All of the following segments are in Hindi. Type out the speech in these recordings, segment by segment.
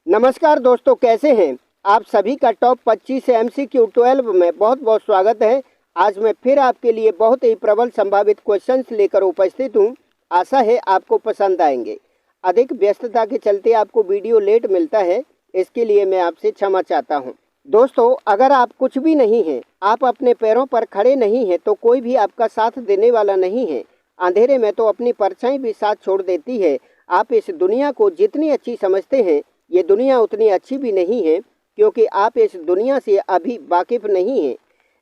नमस्कार दोस्तों, कैसे हैं आप सभी का टॉप 25 से MCQ 12 में बहुत बहुत स्वागत है। आज मैं फिर आपके लिए बहुत ही प्रबल संभावित क्वेश्चंस लेकर उपस्थित हूं। आशा है आपको पसंद आएंगे। अधिक व्यस्तता के चलते आपको वीडियो लेट मिलता है, इसके लिए मैं आपसे क्षमा चाहता हूं। दोस्तों, अगर आप कुछ भी नहीं हैं, आप अपने पैरों पर खड़े नहीं हैं, तो कोई भी आपका साथ देने वाला नहीं है। अंधेरे में तो अपनी परछाई भी साथ छोड़ देती है। आप इस दुनिया को जितनी अच्छी समझते हैं, ये दुनिया उतनी अच्छी भी नहीं है, क्योंकि आप इस दुनिया से अभी वाकिफ नहीं हैं।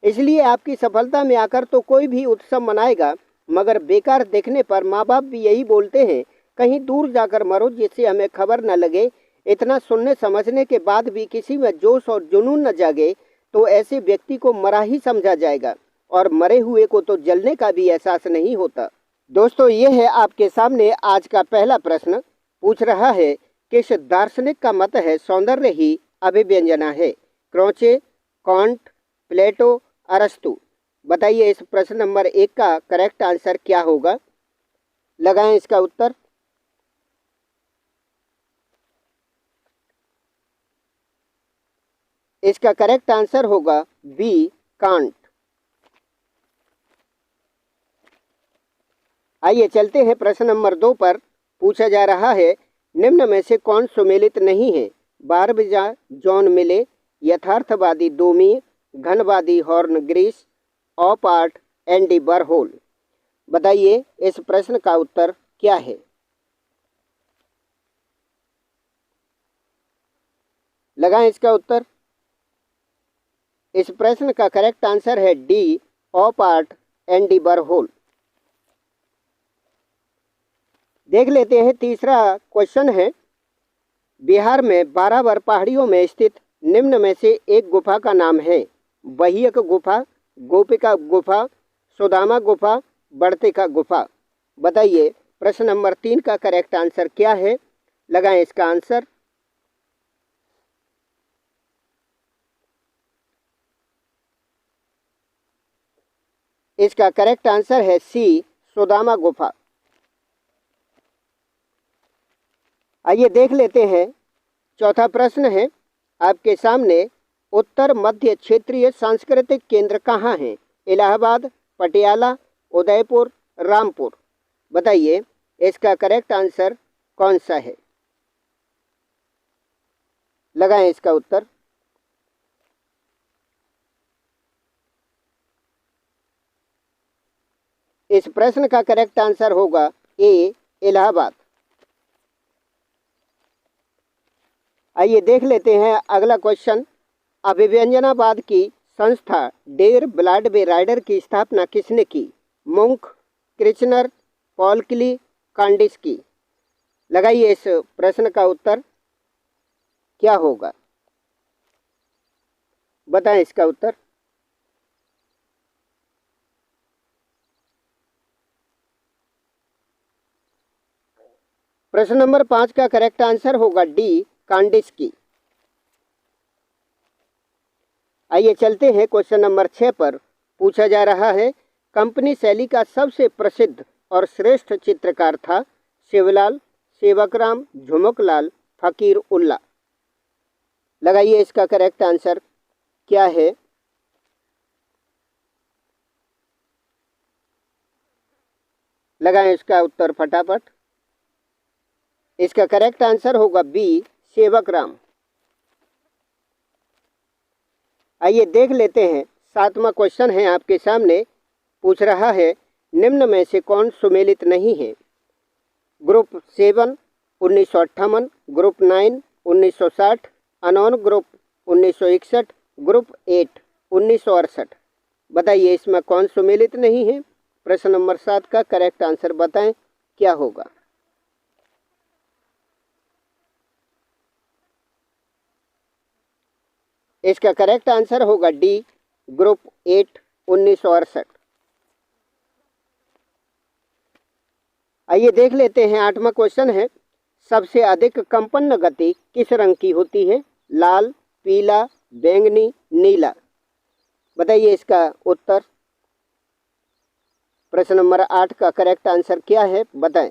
इसलिए आपकी सफलता में आकर तो कोई भी उत्सव मनाएगा, मगर बेकार देखने पर माँ बाप भी यही बोलते हैं, कहीं दूर जाकर मरो जिससे हमें खबर न लगे। इतना सुनने समझने के बाद भी किसी में जोश और जुनून न जागे तो ऐसे व्यक्ति को मरा ही समझा जाएगा, और मरे हुए को तो जलने का भी एहसास नहीं होता। दोस्तों, ये है आपके सामने आज का पहला प्रश्न। पूछ रहा है, किस दार्शनिक का मत है सौंदर्य ही अभिव्यंजना है? क्रोचे, कांट, प्लेटो, अरस्तु। बताइए इस प्रश्न नंबर 1 का करेक्ट आंसर क्या होगा। लगाएं इसका उत्तर। इसका करेक्ट आंसर होगा बी, कांट। आइए चलते हैं प्रश्न नंबर 2 पर। पूछा जा रहा है, निम्न में से कौन सुमेलित नहीं है? बारबीजा, जॉन मिले, यथार्थवादी डोमी, घनवादी Juan Gris, op art Andy Warhol. बताइए इस प्रश्न का उत्तर क्या है। लगाएं इसका उत्तर। इस प्रश्न का करेक्ट आंसर है डी, ऑप आर्ट एंडी बरहोल। देख लेते हैं तीसरा क्वेश्चन है, बिहार में बारावर पहाड़ियों में स्थित निम्न में से एक गुफा का नाम है? बहियक गुफा, गोपिका गुफा, सुदामा गुफा, बड़तिका गुफा। बताइए प्रश्न नंबर 3 का करेक्ट आंसर क्या है। लगाएं इसका आंसर। इसका करेक्ट आंसर है सी, सुदामा गुफा। आइए देख लेते हैं चौथा प्रश्न है आपके सामने, उत्तर मध्य क्षेत्रीय सांस्कृतिक केंद्र कहाँ हैं? इलाहाबाद, पटियाला, उदयपुर, रामपुर। बताइए इसका करेक्ट आंसर कौन सा है। लगाएं इसका उत्तर। इस प्रश्न का करेक्ट आंसर होगा ए, इलाहाबाद। आइए देख लेते हैं अगला क्वेश्चन, अभिव्यंजनावाद की संस्था डेर ब्लाडवे राइडर की स्थापना किसने की? मुंक, क्रिचनर, पॉलक्ली, कांडिस्की। लगाइए इस प्रश्न का उत्तर क्या होगा। बताएं इसका उत्तर। प्रश्न नंबर 5 का करेक्ट आंसर होगा डी, कांडिस्की। आइए चलते हैं क्वेश्चन नंबर 6 पर। पूछा जा रहा है, कंपनी शैली का सबसे प्रसिद्ध और श्रेष्ठ चित्रकार था? शिवलाल, सेवकराम, झुमकलाल, फकीर उल्ला। लगाइए इसका करेक्ट आंसर क्या है। लगाएं इसका उत्तर फटाफट। इसका करेक्ट आंसर होगा बी, सेवकराम। आइए देख लेते हैं 7वां क्वेश्चन है आपके सामने। पूछ रहा है, निम्न में से कौन सुमेलित नहीं है? Group 7 1958, group 9 1960, unknown group 1961, group 8 1968। बताइए इसमें कौन सुमेलित नहीं है। प्रश्न नंबर 7 का करेक्ट आंसर बताएं क्या होगा। इसका करेक्ट आंसर होगा डी, ग्रुप 8 1968। आइए देख लेते हैं 8वां क्वेश्चन है, सबसे अधिक कंपन गति किस रंग की होती है? लाल, पीला, बैंगनी, नीला। बताइए इसका उत्तर। प्रश्न नंबर 8 का करेक्ट आंसर क्या है, बताएं।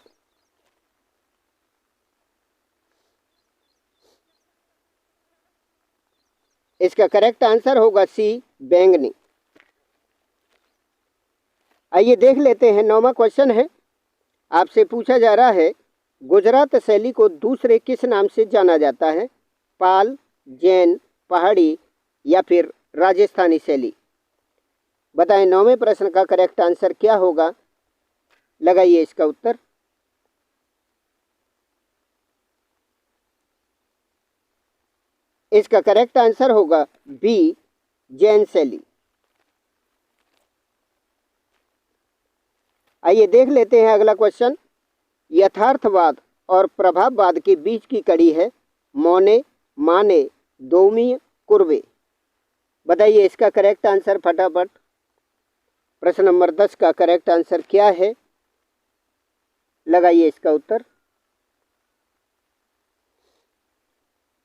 इसका करेक्ट आंसर होगा सी, बैंगनी। आइए देख लेते हैं 9वां क्वेश्चन है। आपसे पूछा जा रहा है गुजरात शैली को दूसरे किस नाम से जाना जाता है? पाल, जैन, पहाड़ी या फिर राजस्थानी शैली। बताएं 9वें प्रश्न का करेक्ट आंसर क्या होगा। लगाइए इसका उत्तर। इसका करेक्ट आंसर होगा बी, जैन शैली। आइए देख लेते हैं अगला क्वेश्चन। यथार्थवाद और प्रभाववाद के बीच की कड़ी है मौने, माने, दोमी, कुर्वे। बताइए इसका करेक्ट आंसर फटाफट। प्रश्न नंबर 10 का करेक्ट आंसर क्या है? लगाइए इसका उत्तर।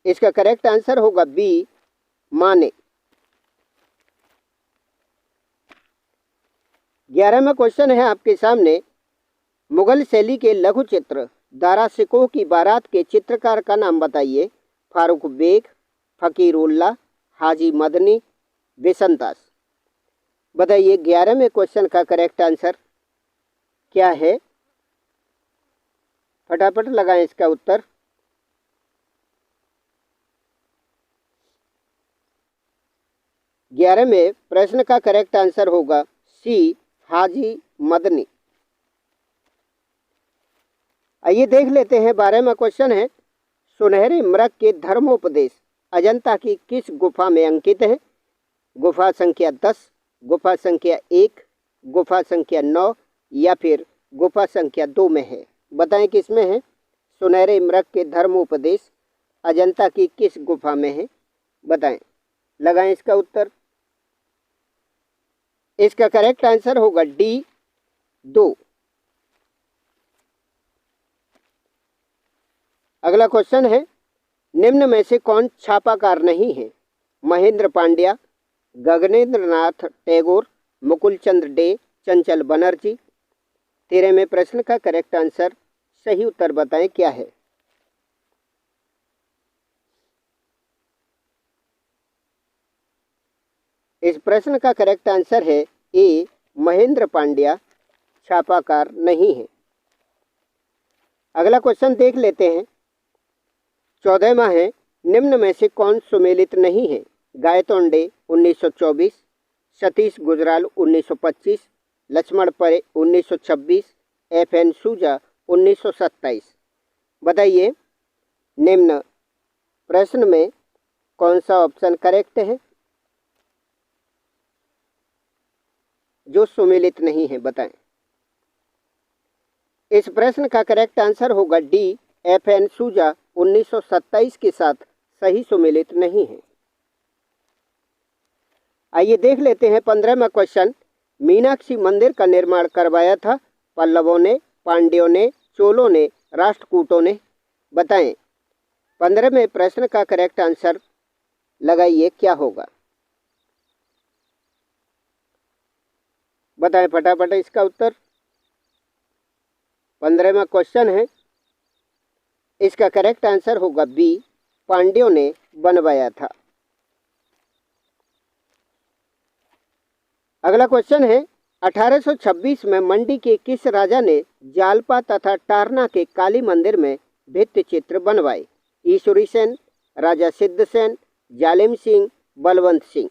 इसका करेक्ट आंसर होगा बी, माने। 11वां क्वेश्चन है आपके सामने। मुगल शैली के लघु चित्र दारा शिकोह की बारात के चित्रकार का नाम बताइए। फारूक बेग, फकीर उल्लाह, हाजी मदनी, बेसंतास। बताइए 11वें क्वेश्चन का करेक्ट आंसर क्या है? फटाफट लगाएं इसका उत्तर। ग्यारहवें प्रश्न का करेक्ट आंसर होगा सी, हाजी मदनी। आइए देख लेते हैं 12वां क्वेश्चन है। सुनहरे मृग के धर्मोपदेश अजंता की किस गुफा में अंकित है? गुफा संख्या 10, गुफा संख्या 1, गुफा संख्या 9 या फिर गुफा संख्या 2 में है। बताएं किस में है? सुनहरे मृग के धर्मोपदेश अजंता की किस गुफा में है? बताएं। लगाएं इसका उत्तर। इसका करेक्ट आंसर होगा डी, 2। अगला क्वेश्चन है। निम्न में से कौन छापाकार नहीं है? महेंद्र पांड्या, गगनेंद्र नाथ टैगोर, मुकुल चंद्र डे, चंचल बनर्जी। 13वें प्रश्न का करेक्ट आंसर सही उत्तर बताएं क्या है? इस प्रश्न का करेक्ट आंसर है ए, महेंद्र पांड्या छापाकार नहीं है। अगला क्वेश्चन देख लेते हैं। 14वां है। निम्न में से कौन सुमेलित नहीं है? गायतोंडे 1924, सतीश गुजराल 1925, लक्ष्मण परे 1926, FN सूजा 1927। बताइए निम्न प्रश्न में कौन सा ऑप्शन करेक्ट है जो सुमेलित नहीं है? बताएं। इस प्रश्न का करेक्ट आंसर होगा डी, FN सूजा 1927 के साथ सही सुमेलित नहीं है। आइए देख लेते हैं 15वां क्वेश्चन। मीनाक्षी मंदिर का निर्माण करवाया था पल्लवों ने, पांड्यों ने, चोलों ने, राष्ट्रकूटों ने। बताएं 15वें प्रश्न का करेक्ट आंसर लगाइए क्या होगा? बताएं फटाफट इसका उत्तर। 15वां क्वेश्चन है। इसका करेक्ट आंसर होगा बी, पांड्यों ने बनवाया था। अगला क्वेश्चन है। 1826 में मंडी के किस राजा ने जालपा तथा टारना के काली मंदिर में भित्ति चित्र बनवाए? ईश्वरी सेन, राजा सिद्धसेन, जालिम सिंह, बलवंत सिंह।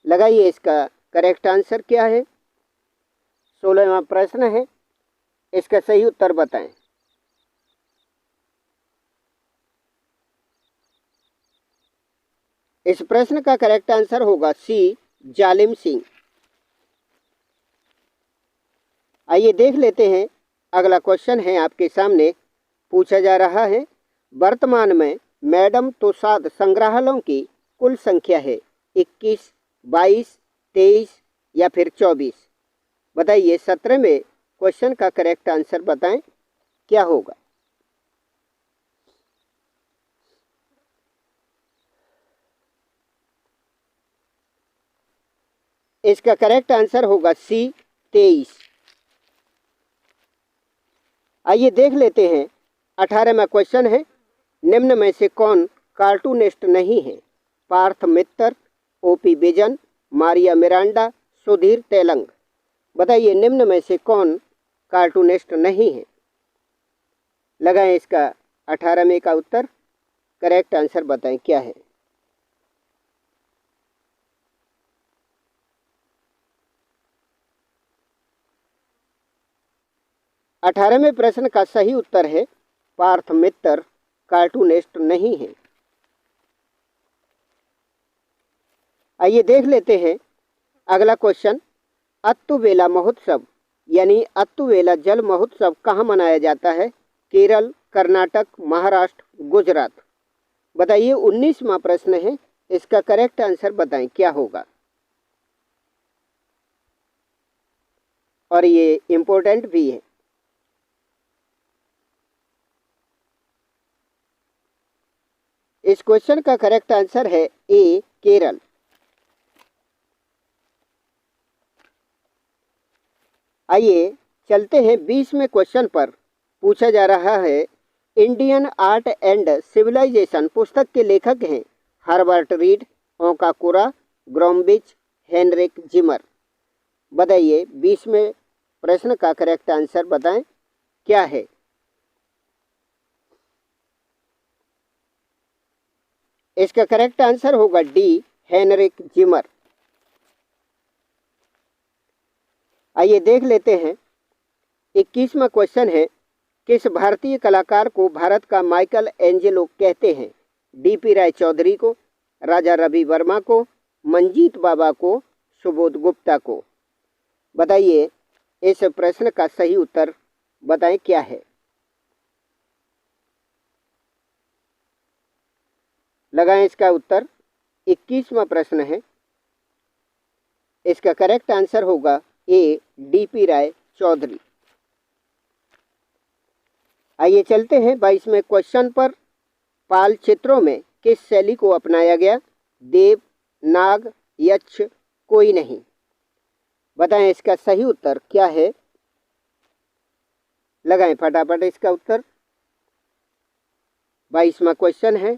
लगाइए इसका करेक्ट आंसर क्या है? 16वां प्रश्न है। इसका सही उत्तर बताएं। इस प्रश्न का करेक्ट आंसर होगा सी, जालिम सिंह। आइए देख लेते हैं। अगला क्वेश्चन है आपके सामने। पूछा जा रहा है वर्तमान में मैडम तुसाद संग्रहालयों की कुल संख्या है 21, 22, 23 या फिर 24। बताइए 17वें क्वेश्चन का करेक्ट आंसर बताएं क्या होगा? इसका करेक्ट आंसर होगा सी, 23। आइए देख लेते हैं। 18वां क्वेश्चन है। निम्न में से कौन कार्टूनिस्ट नहीं है? पार्थ मित्तर, ओपी विजन, मारिया मिरांडा, सुधीर तेलंग। बताइए निम्न में से कौन कार्टूनिस्ट नहीं है? लगाएं इसका 18 में का उत्तर। करेक्ट आंसर बताएं क्या है? अठारहवें प्रश्न का सही उत्तर है पार्थ मित्तर कार्टूनिस्ट नहीं है। आइए देख लेते हैं अगला क्वेश्चन। अत्तुवेला महोत्सव यानी अत्तुवेला जल महोत्सव कहाँ मनाया जाता है? केरल, कर्नाटक, महाराष्ट्र, गुजरात। बताइए 19वां प्रश्न है, इसका करेक्ट आंसर बताएं क्या होगा? और ये इम्पोर्टेंट भी है। इस क्वेश्चन का करेक्ट आंसर है ए, केरल। आइए चलते हैं 20वें क्वेश्चन पर। पूछा जा रहा है इंडियन आर्ट एंड सिविलाइजेशन पुस्तक के लेखक हैं हर्बर्ट रीड, ओकाकुरा, ग्रोम्बिच, हेनरिक जिमर। बताइए 20वें प्रश्न का करेक्ट आंसर बताएं क्या है? इसका करेक्ट आंसर होगा डी, हेनरिक जिमर। आइए देख लेते हैं 21वां क्वेश्चन है। किस भारतीय कलाकार को भारत का माइकल एंजेलो कहते हैं? डीपी राय चौधरी को, राजा रवि वर्मा को, मंजीत बाबा को, सुबोध गुप्ता को। बताइए इस प्रश्न का सही उत्तर बताएं क्या है? लगाएं इसका उत्तर। 21वां प्रश्न है, इसका करेक्ट आंसर होगा ए, डीपी राय चौधरी। आइए चलते हैं 22वें क्वेश्चन पर। पाल चित्रों में किस शैली को अपनाया गया? देव, नाग, यक्ष, कोई नहीं। बताएं इसका सही उत्तर क्या है? लगाएं फटाफट इसका उत्तर। 22वां क्वेश्चन है,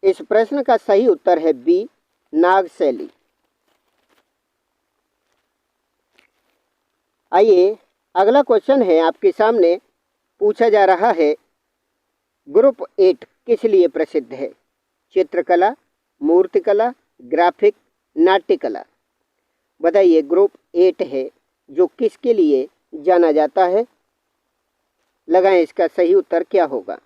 इस प्रश्न का सही उत्तर है बी, नाग शैली। आइए अगला क्वेश्चन है आपके सामने। पूछा जा रहा है ग्रुप 8 किस लिए प्रसिद्ध है? चित्रकला, मूर्तिकला, ग्राफिक, नाट्यकला। बताइए ग्रुप 8 है जो किसके लिए जाना जाता है? लगाएं इसका सही उत्तर क्या होगा?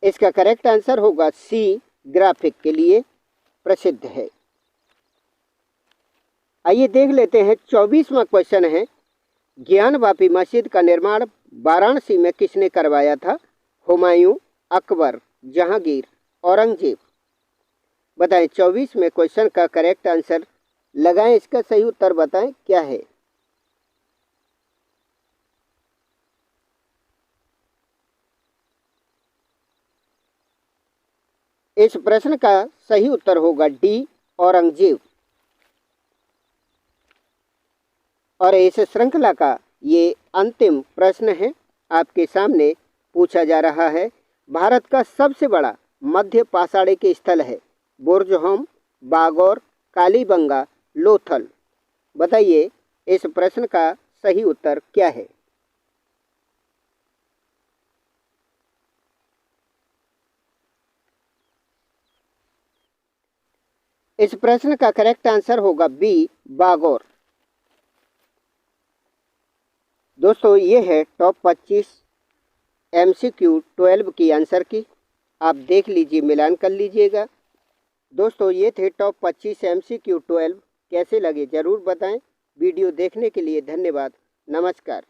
इसका करेक्ट आंसर होगा सी, ग्राफिक के लिए प्रसिद्ध है। आइए देख लेते हैं 24वां क्वेश्चन है। ज्ञानवापी मस्जिद का निर्माण वाराणसी में किसने करवाया था? हुमायूं, अकबर, जहांगीर, औरंगजेब। बताएं 24वें क्वेश्चन का करेक्ट आंसर। लगाएं इसका सही उत्तर बताएं क्या है? इस प्रश्न का सही उत्तर होगा डी, औरंगजेब। और इस श्रृंखला का ये अंतिम प्रश्न है आपके सामने। पूछा जा रहा है भारत का सबसे बड़ा मध्य पाषाणिक स्थल है? बुर्जहोम, बागौर, कालीबंगा, लोथल। बताइए इस प्रश्न का सही उत्तर क्या है? इस प्रश्न का करेक्ट आंसर होगा बी, बागौर। दोस्तों ये है टॉप 25 MCQ 12 की आंसर की। आप देख लीजिए, मिलान कर लीजिएगा। दोस्तों ये थे टॉप 25 MCQ 12। कैसे लगे ज़रूर बताएं। वीडियो देखने के लिए धन्यवाद। नमस्कार।